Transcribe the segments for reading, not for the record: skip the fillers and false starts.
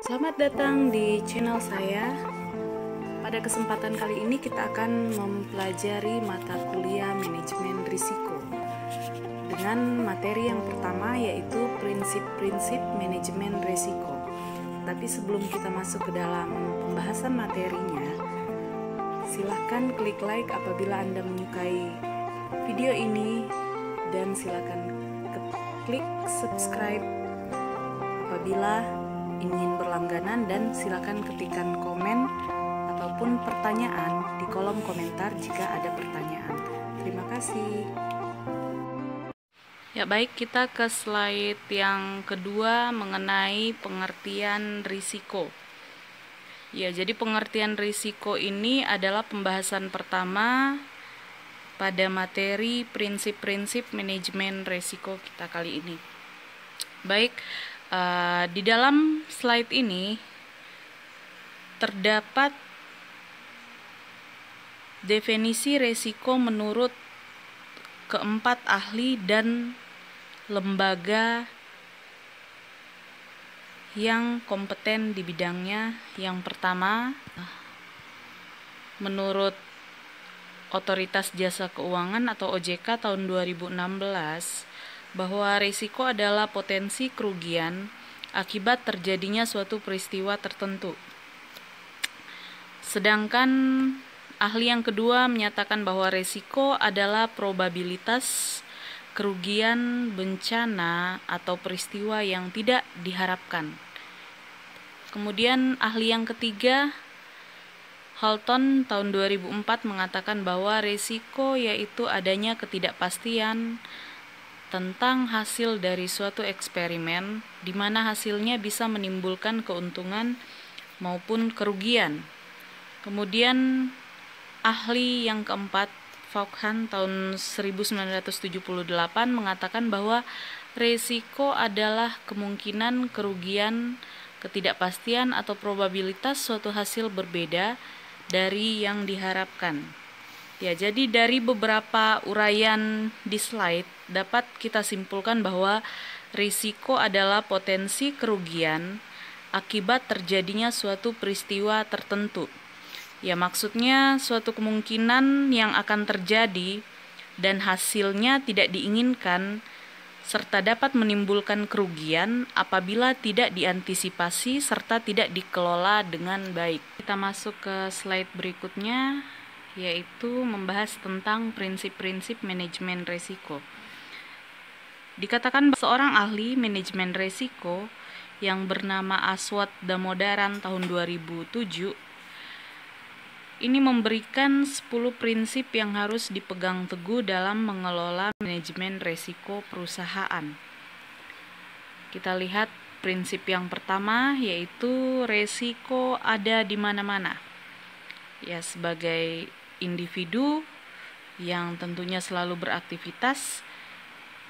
Selamat datang di channel saya. Pada kesempatan kali ini kita akan mempelajari mata kuliah manajemen risiko dengan materi yang pertama, yaitu prinsip-prinsip manajemen risiko. Tapi sebelum kita masuk ke dalam pembahasan materinya, silahkan klik like apabila Anda menyukai video ini, dan silahkan klik subscribe apabila ingin berlangganan, dan silakan ketikkan komen ataupun pertanyaan di kolom komentar jika ada pertanyaan. Terima kasih. Ya baik, kita ke slide yang kedua mengenai pengertian risiko. Ya, jadi pengertian risiko ini adalah pembahasan pertama pada materi prinsip-prinsip manajemen risiko kita kali ini. Baik, di dalam slide ini terdapat definisi risiko menurut keempat ahli dan lembaga yang kompeten di bidangnya. Yang pertama, menurut Otoritas Jasa Keuangan atau OJK tahun 2016, bahwa risiko adalah potensi kerugian akibat terjadinya suatu peristiwa tertentu. Sedangkan ahli yang kedua menyatakan bahwa risiko adalah probabilitas kerugian bencana atau peristiwa yang tidak diharapkan. Kemudian ahli yang ketiga, Halton tahun 2004 mengatakan bahwa risiko yaitu adanya ketidakpastian tentang hasil dari suatu eksperimen, di mana hasilnya bisa menimbulkan keuntungan maupun kerugian. Kemudian ahli yang keempat, Vaughan tahun 1978 mengatakan bahwa risiko adalah kemungkinan kerugian, ketidakpastian atau probabilitas suatu hasil berbeda dari yang diharapkan. Ya, jadi dari beberapa uraian di slide dapat kita simpulkan bahwa risiko adalah potensi kerugian akibat terjadinya suatu peristiwa tertentu. Ya, maksudnya suatu kemungkinan yang akan terjadi dan hasilnya tidak diinginkan serta dapat menimbulkan kerugian apabila tidak diantisipasi serta tidak dikelola dengan baik. Kita masuk ke slide berikutnya, yaitu membahas tentang prinsip-prinsip manajemen risiko. Dikatakan seorang ahli manajemen risiko yang bernama Aswat Damodaran tahun 2007 ini memberikan 10 prinsip yang harus dipegang teguh dalam mengelola manajemen risiko perusahaan. Kita lihat prinsip yang pertama, yaitu risiko ada di mana-mana. Ya, sebagai individu yang tentunya selalu beraktivitas,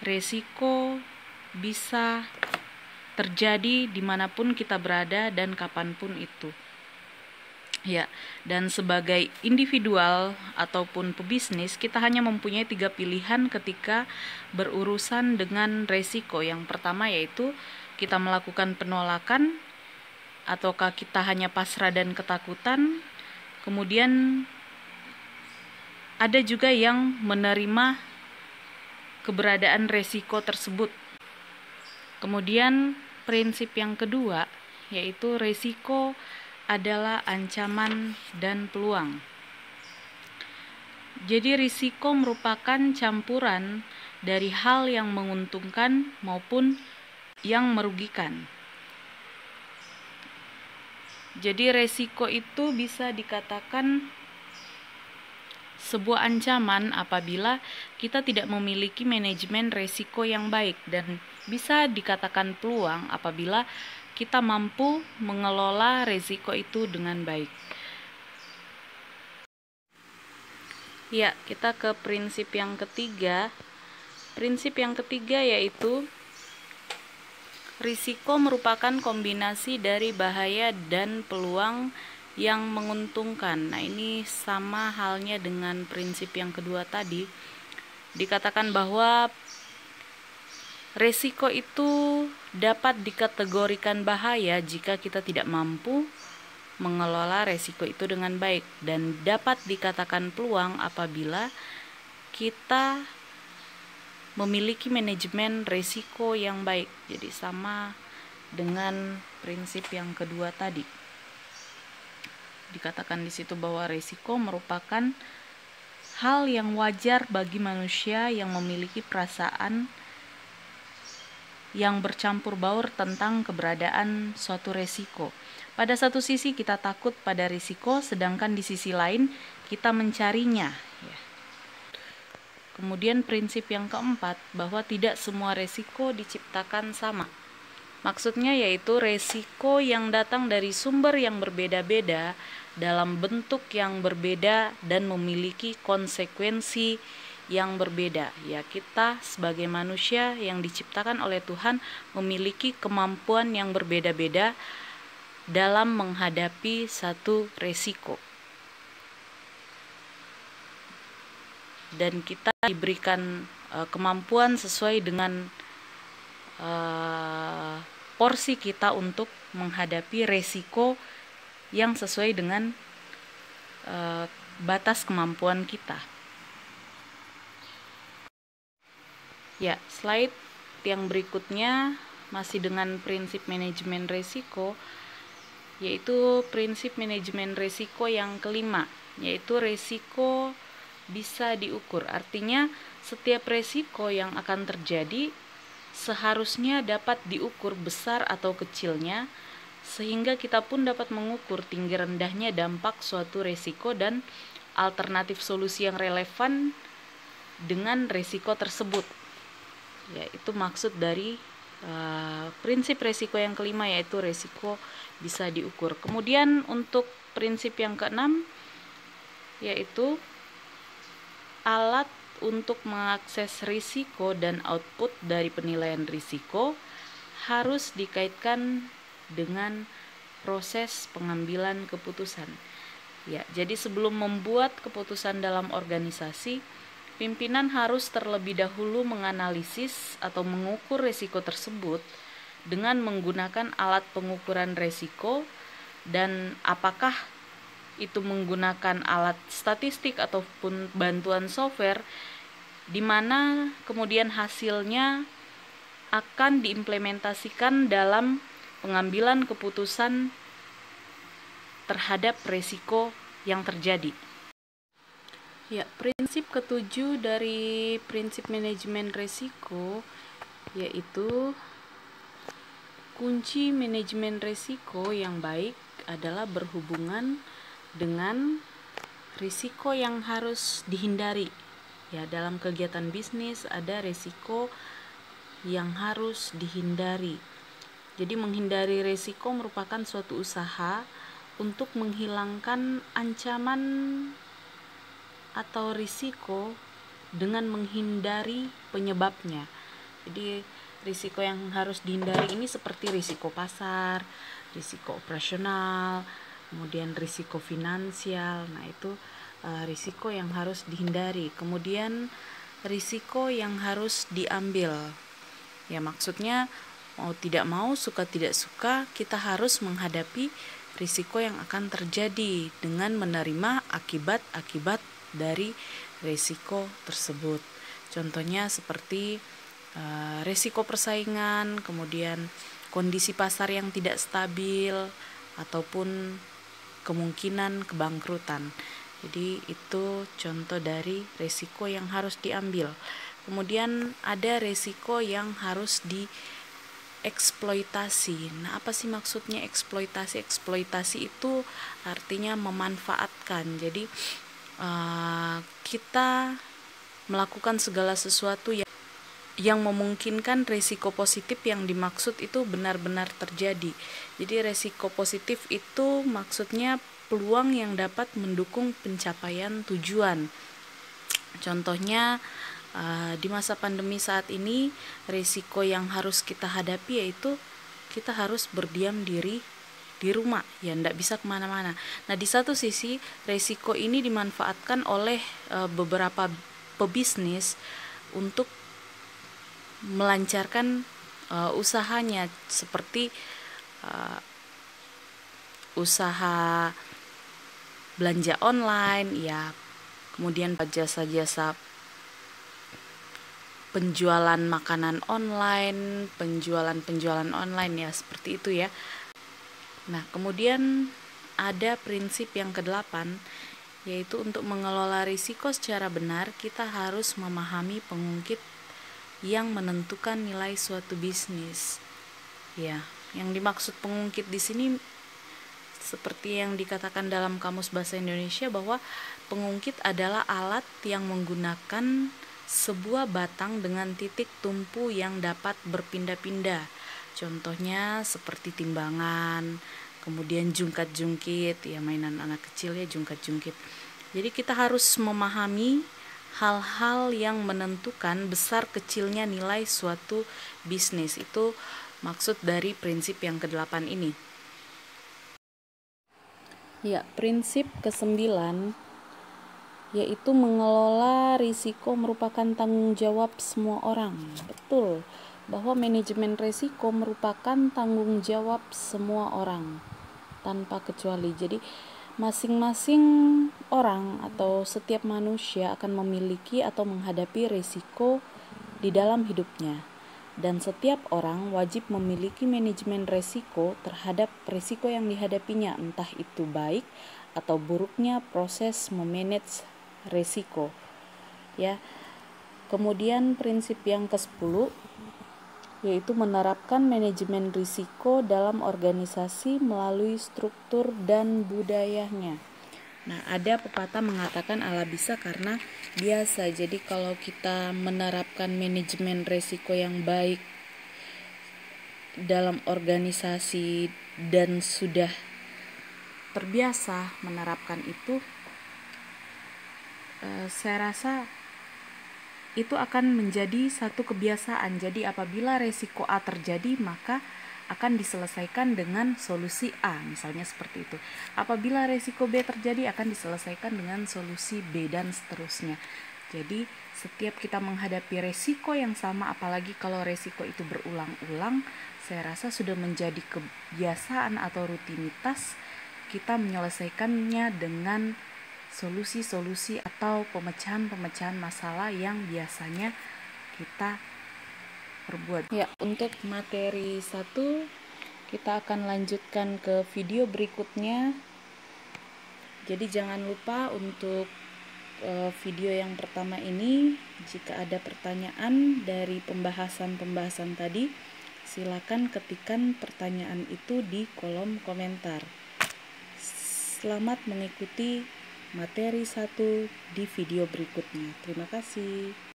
risiko bisa terjadi dimanapun kita berada dan kapanpun itu. Ya, dan sebagai individual ataupun pebisnis, kita hanya mempunyai 3 pilihan ketika berurusan dengan risiko. Yang pertama yaitu kita melakukan penolakan, ataukah kita hanya pasrah dan ketakutan. Kemudian ada juga yang menerima keberadaan risiko tersebut. Kemudian prinsip yang kedua yaitu risiko adalah ancaman dan peluang. Jadi risiko merupakan campuran dari hal yang menguntungkan maupun yang merugikan. Jadi risiko itu bisa dikatakan sebuah ancaman apabila kita tidak memiliki manajemen risiko yang baik, dan bisa dikatakan peluang apabila kita mampu mengelola risiko itu dengan baik. Ya, kita ke prinsip yang ketiga. Prinsip yang ketiga yaitu risiko merupakan kombinasi dari bahaya dan peluang yang menguntungkan. Nah, ini sama halnya dengan prinsip yang kedua tadi. Dikatakan bahwa risiko itu dapat dikategorikan bahaya jika kita tidak mampu mengelola resiko itu dengan baik, dan dapat dikatakan peluang apabila kita memiliki manajemen resiko yang baik. Jadi sama dengan prinsip yang kedua tadi. Dikatakan di situ bahwa resiko merupakan hal yang wajar bagi manusia yang memiliki perasaan yang bercampur baur tentang keberadaan suatu resiko. Pada satu sisi kita takut pada risiko, sedangkan di sisi lain kita mencarinya. Kemudian prinsip yang keempat, bahwa tidak semua resiko diciptakan sama. Maksudnya yaitu resiko yang datang dari sumber yang berbeda-beda, dalam bentuk yang berbeda, dan memiliki konsekuensi yang berbeda. Ya, kita sebagai manusia yang diciptakan oleh Tuhan memiliki kemampuan yang berbeda-beda dalam menghadapi satu resiko, dan kita diberikan kemampuan sesuai dengan porsi kita untuk menghadapi resiko yang sesuai dengan batas kemampuan kita. Ya, slide yang berikutnya masih dengan prinsip manajemen resiko, yaitu prinsip manajemen resiko yang kelima, yaitu resiko bisa diukur. Artinya setiap resiko yang akan terjadi seharusnya dapat diukur besar atau kecilnya, sehingga kita pun dapat mengukur tinggi rendahnya dampak suatu resiko dan alternatif solusi yang relevan dengan resiko tersebut. Ya, itu maksud dari prinsip resiko yang kelima, yaitu resiko bisa diukur. Kemudian untuk prinsip yang keenam, yaitu alat untuk mengakses risiko dan output dari penilaian risiko harus dikaitkan dengan proses pengambilan keputusan. Ya, jadi sebelum membuat keputusan dalam organisasi, pimpinan harus terlebih dahulu menganalisis atau mengukur risiko tersebut dengan menggunakan alat pengukuran risiko, dan apakah itu menggunakan alat statistik ataupun bantuan software, di mana kemudian hasilnya akan diimplementasikan dalam pengambilan keputusan terhadap risiko yang terjadi. Ya, prinsip ketujuh dari prinsip manajemen risiko yaitu kunci manajemen risiko yang baik adalah berhubungan dengan risiko yang harus dihindari. Ya, dalam kegiatan bisnis ada risiko yang harus dihindari. Jadi menghindari risiko merupakan suatu usaha untuk menghilangkan ancaman atau risiko dengan menghindari penyebabnya. Jadi risiko yang harus dihindari ini seperti risiko pasar, risiko operasional, kemudian risiko finansial. Nah, itu risiko yang harus dihindari. Kemudian risiko yang harus diambil. Ya, maksudnya mau tidak mau, suka tidak suka, kita harus menghadapi risiko yang akan terjadi dengan menerima akibat-akibat dari risiko tersebut. Contohnya seperti risiko persaingan, kemudian kondisi pasar yang tidak stabil, ataupun kemungkinan kebangkrutan. Jadi itu contoh dari risiko yang harus diambil. Kemudian ada risiko yang harus dieksploitasi. Nah, apa sih maksudnya eksploitasi? Eksploitasi itu artinya memanfaatkan. Jadi kita melakukan segala sesuatu yang memungkinkan risiko positif yang dimaksud itu benar-benar terjadi. Jadi risiko positif itu maksudnya peluang yang dapat mendukung pencapaian tujuan. Contohnya di masa pandemi saat ini, risiko yang harus kita hadapi yaitu kita harus berdiam diri di rumah, ya tidak bisa kemana-mana. Nah, di satu sisi risiko ini dimanfaatkan oleh beberapa pebisnis untuk melancarkan usahanya, seperti usaha belanja online ya, kemudian jasa-jasa penjualan makanan online, penjualan online ya, seperti itu ya. Nah, kemudian ada prinsip yang ke-8, yaitu untuk mengelola risiko secara benar, kita harus memahami pengungkit yang menentukan nilai suatu bisnis. Ya, yang dimaksud pengungkit di sini seperti yang dikatakan dalam Kamus Bahasa Indonesia, bahwa pengungkit adalah alat yang menggunakan sebuah batang dengan titik tumpu yang dapat berpindah-pindah. Contohnya seperti timbangan, kemudian jungkat-jungkit, ya mainan anak kecil ya, jungkat-jungkit. Jadi kita harus memahami hal-hal yang menentukan besar kecilnya nilai suatu bisnis. Itu maksud dari prinsip yang ke-8 ini. Ya, prinsip ke-9 yaitu mengelola risiko merupakan tanggung jawab semua orang. Betul, bahwa manajemen risiko merupakan tanggung jawab semua orang tanpa kecuali. Jadi masing-masing orang atau setiap manusia akan memiliki atau menghadapi risiko di dalam hidupnya. Dan setiap orang wajib memiliki manajemen risiko terhadap risiko yang dihadapinya, entah itu baik atau buruknya proses memanage risiko. Ya. Kemudian prinsip yang ke-10 yaitu menerapkan manajemen risiko dalam organisasi melalui struktur dan budayanya. Nah, ada pepatah mengatakan ala bisa karena biasa. Jadi kalau kita menerapkan manajemen risiko yang baik dalam organisasi dan sudah terbiasa menerapkan itu, saya rasa itu akan menjadi satu kebiasaan. Jadi apabila resiko A terjadi, maka akan diselesaikan dengan solusi A, misalnya seperti itu. Apabila resiko B terjadi, akan diselesaikan dengan solusi B, dan seterusnya. Jadi setiap kita menghadapi resiko yang sama, apalagi kalau resiko itu berulang-ulang, saya rasa sudah menjadi kebiasaan atau rutinitas kita menyelesaikannya dengan solusi-solusi atau pemecahan-pemecahan masalah yang biasanya kita perbuat. Ya, untuk materi 1 kita akan lanjutkan ke video berikutnya. Jadi jangan lupa untuk video yang pertama ini, jika ada pertanyaan dari pembahasan-pembahasan tadi, silakan ketikkan pertanyaan itu di kolom komentar. Selamat mengikuti materi 1 di video berikutnya. Terima kasih.